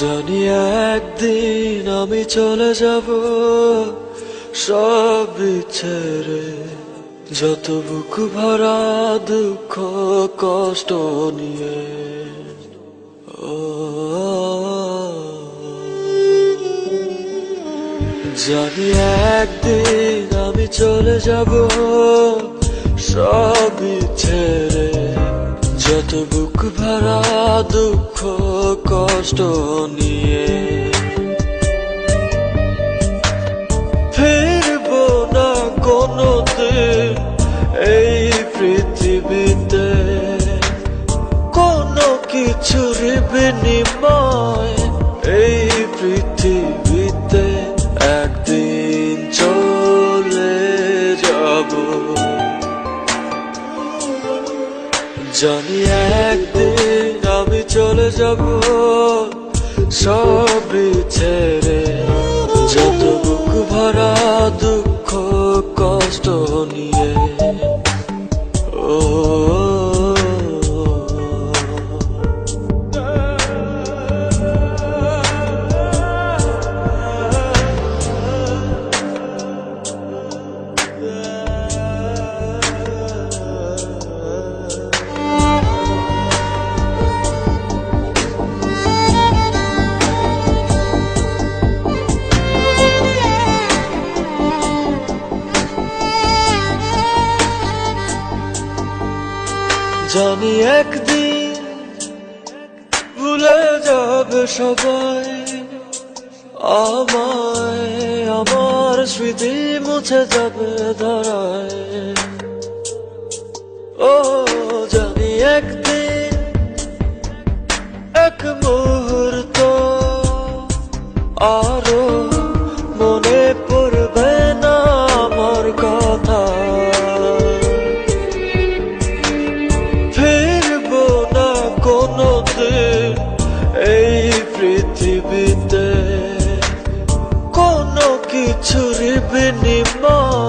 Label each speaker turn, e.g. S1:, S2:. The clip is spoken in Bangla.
S1: জানি একদিন আমি চলে যাব সব ছেড়ে, যত বুক ভরা দুঃখ কষ্ট নিয়ে। জানি একদিন আমি চলে যাব সব ছেড়ে, যত বুক ভরা দুঃখ কষ্ট নিয়ে। ফিরবো না কোনোদিন এই পৃথিবীতে, কোনো কিছুর বিনিময় এই পৃথিবীতে একদিন চলে যাব। জানি একদিন আমি চলে যাব সব ছেড়ে, যত বুক ভরা দুঃখ কষ্ট নিয়ে। জানি একদিন ভুলে যাবে সবাই আমায়, আমার স্মৃতি মুছে যাবে ধরায়। ও জানি একদিন এক মুহূর্ত আরো মনে পড়বে না আমার কথা। কোনোদিন এই পৃথিবীতে কোনো কিছুর বিনিময়